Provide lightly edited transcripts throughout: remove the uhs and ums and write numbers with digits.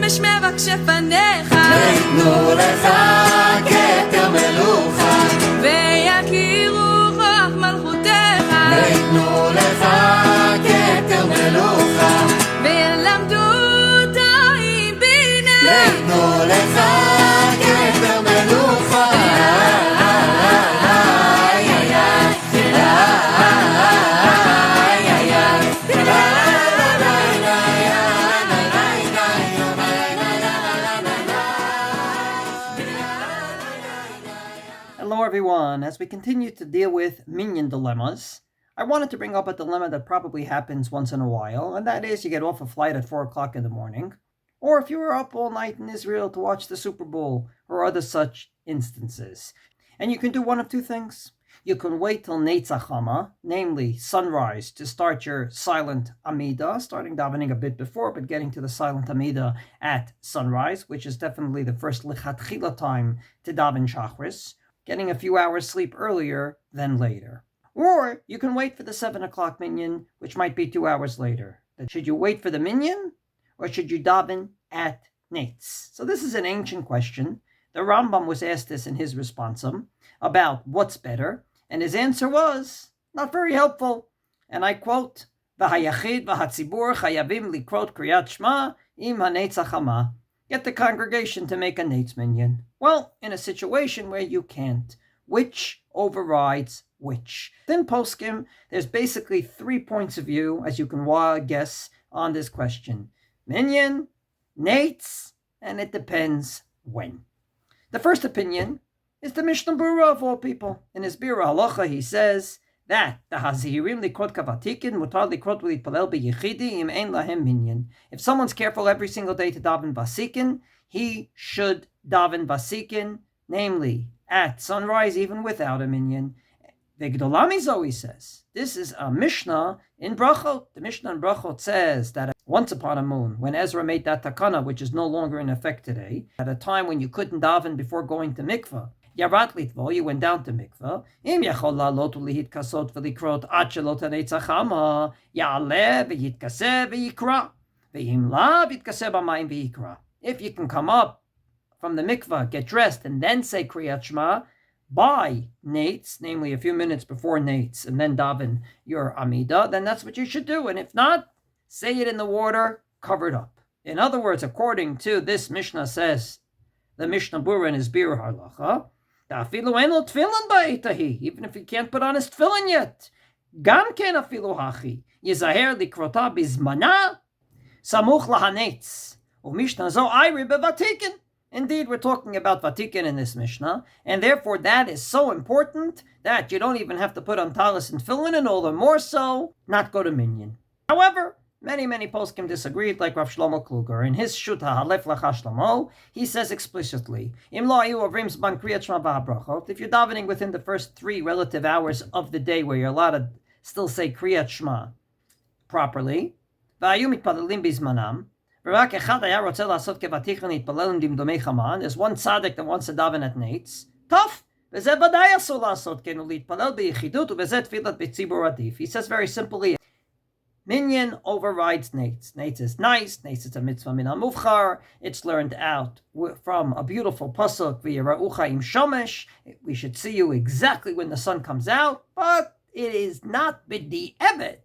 משמבקש פניך, ויתנו לך כתר מלוכה, ויכירו כוח מלכותך, ויתנו לך כתר מלוכה, וילמדו אותה עם בינה, ויתנו לך כתר מלוכה. Hello everyone. As we continue to deal with Minyan dilemmas, I wanted to bring up a dilemma that probably happens once in a while, and that is you get off a flight at 4 o'clock in the morning, or if you were up all night in Israel to watch the Super Bowl, or other such instances. And you can do one of two things. You can wait till Neitz, namely sunrise, to start your silent Amida, starting davening a bit before, but getting to the silent Amida at sunrise, which is definitely the first lichatchila time to daven Shacharit, getting a few hours sleep earlier than later. Or you can wait for the 7 o'clock minyan, which might be 2 hours later. Should you wait for the minyan, or should you daven at Neitz? So this is an ancient question. The Rambam was asked this in his responsum about what's better, and his answer was not very helpful. And I quote, "V'hayachid v'hatzibur chayavim likrot kriyat shma im haneitz hachama." Get the congregation to make a Neitz minyan. Well, in a situation where you can't, which overrides which? Then poskim, there's basically 3 points of view, as you can guess, on this question. Minyan, Neitz, and it depends when. The first opinion is the Mishnah Berurah of all people. In his Birah Halacha, he says that the Hazihirim likrot kavatikin mutar likrot v'litpalel beyichidi im ein lahem minyan. If someone's careful every single day to daven vasikin, he should daven vasikin, namely at sunrise, even without a minyan. The Gdolami Zoe says, this is a Mishnah in Brachot. The Mishnah in Brachot says that once upon a moon, when Ezra made that takana, which is no longer in effect today, at a time when you couldn't daven before going to mikvah, Yarat Litvo, you went down to mikvah, Im yachol la'alot u'lihitkasot v'likrot ad shelo taneitz hachama, ya'aleh v'yitkaseh v'yikra, v'im la v'yitkaseh b'mayim v'yikra. If you can come up from the mikvah, get dressed, and then say Kriyat Shema, by Neitz, namely a few minutes before Neitz, and then daven your Amida, then that's what you should do. And if not, say it in the water, covered up. In other words, according to this Mishnah says, the Mishnah Berurah in his Birah Halacha, even if he can't put on his tefillin yet, gam ken afilu hachi, yizaher likrota bizmana, samuch lahanetz, u'mishnah zo ayri bevatikin. Indeed, we're talking about Vatikin in this Mishnah, and therefore that is so important that you don't even have to put on talis and tefillin, and all the more so, not go to Minyan. However, many poskim disagreed, like Rav Shlomo Kluger. In his Shut HaHalef Lacha Shlomo, he says explicitly, Im lo hayu avrim zman kriyat shema v'habrachot, if you're davening within the first 3 relative hours of the day where you're allowed to still say kriyat shema properly, v'hayu mitpalelim bizmanam, there's one tzaddik that wants to daven at Neitz. Tough. He says very simply, Minyan overrides Neitz. Neitz is nice. Neitz is a mitzvah min ha-muvchar. It's learned out from a beautiful pasuk, v'yira'ucha im shomesh. We should see you exactly when the sun comes out, but it is not b'di'evet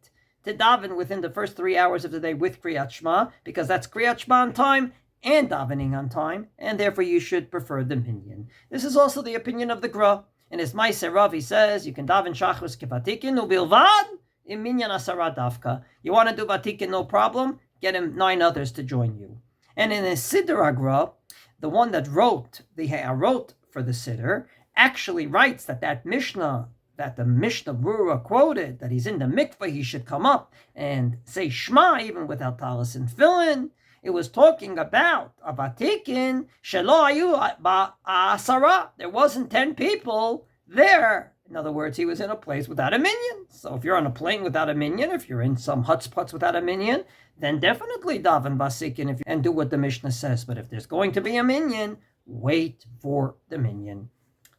to daven within the first 3 hours of the day with Kriyat Shema, because that's Kriyat Shema on time and davening on time, and therefore you should prefer the Minyan. This is also the opinion of the Gra. In his Ma'aser Rav, he says, you can daven Shacharis kevatikin ubilvad im Minyan asara davka. You want to do Vatikin, no problem, get him 9 others to join you. And in his Siddur Gra, the one that wrote for the Siddur, actually writes that Mishnah, that the Mishnah Berurah quoted, that he's in the mikveh, he should come up and say Shema even without talis and tefillin. It was talking about a Vatikin, shelo hayu ba'asara. There wasn't 10 people there. In other words, he was in a place without a minyan. So if you're on a plane without a minyan, if you're in some hutspots without a minyan, then definitely daven Vasikin and do what the Mishnah says. But if there's going to be a minyan, wait for the minyan.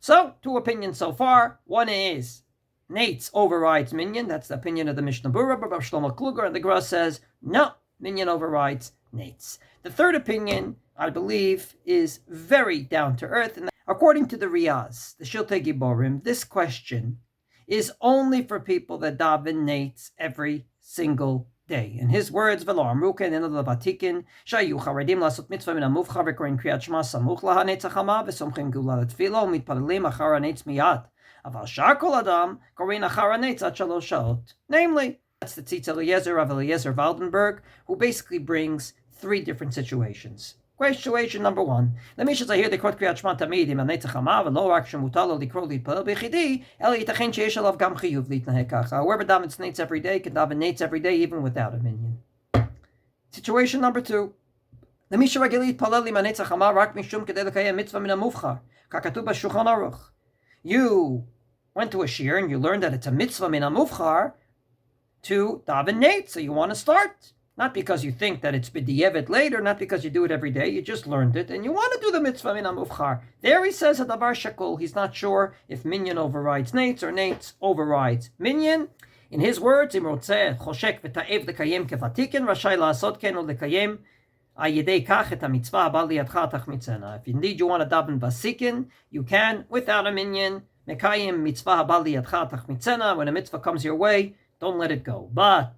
So, 2 opinions so far. One is Neitz overrides Minyan. That's the opinion of the Mishnah Berurah, Rav Shlomo Kluger, and the Gra says, no, Minyan overrides Neitz. The third opinion, I believe, is very down to earth. And according to the Riyaz, the Shiltei Giborim, this question is only for people that daven Neitz every single day. In his words, V'lo amruke nenu lebatikin, shayu charedim lasot mitzvah min hamuvcha v'korin kriyat shema samuch lahanetz hachama v'somchim gula letfilo u'mitpalelim achar hanetz miyad. Aval shar kol adam korin achar hanetz ad shalosh shaot. Namely, that's the Tzitz Eliezer of Eliezer Waldenberg, who basically brings three different situations. Situation number one: Whoever davens Neitz every day can daven Neitz every day, even without a minyan. Situation number two: You went to a shir and you learned that it's a mitzvah min hamuvchar to daven Neitz, so you want to start. Not because you think that it's b'di'evet later, not because you do it every day, you just learned it, and you want to do the mitzvah min hamuvchar. There he says a davar shakul. He's not sure if minyan overrides Neitz or Neitz overrides minyan. In his words, im rotzeh choshek v'ta'ev lekayem kevatikin, rashai la'asot ken lekayem ayidei kach et hamitzvah haba liyadcha tachmitzena. If indeed you want to daven basikin, you can, without a minyan, mekayem mitzvah haba liyadcha tachmitzena. When a mitzvah comes your way, don't let it go. But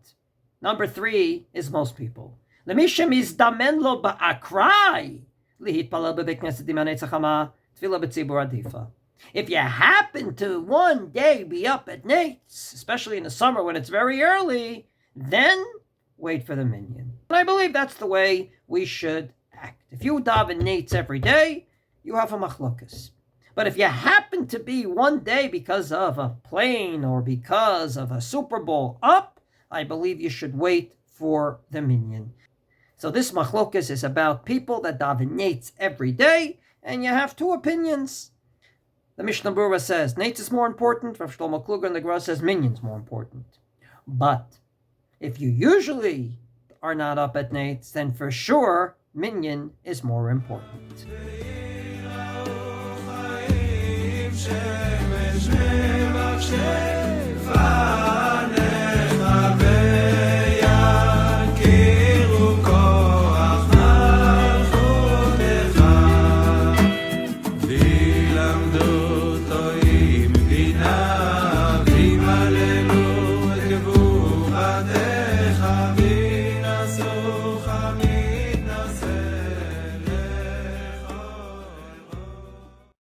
number three is most people. Lemishem izdamen lo ba'akrai lihitpalel bebeit knesset im hanetz hachama tefillah b'tzibur adifa. If you happen to one day be up at Neitz, especially in the summer when it's very early, then wait for the minyan. And I believe that's the way we should act. If you daven Neitz every day, you have a machlokas. But if you happen to be one day because of a plane or because of a Super Bowl up, I believe you should wait for the minyan. So this machlokas is about people that daven Neitz every day, and you have two opinions. The Mishnah Berurah says Neitz is more important. Rav Shlomo Kluger and the Gemara says minyan's more important. But if you usually are not up at Neitz, then for sure minyan is more important. Shemesh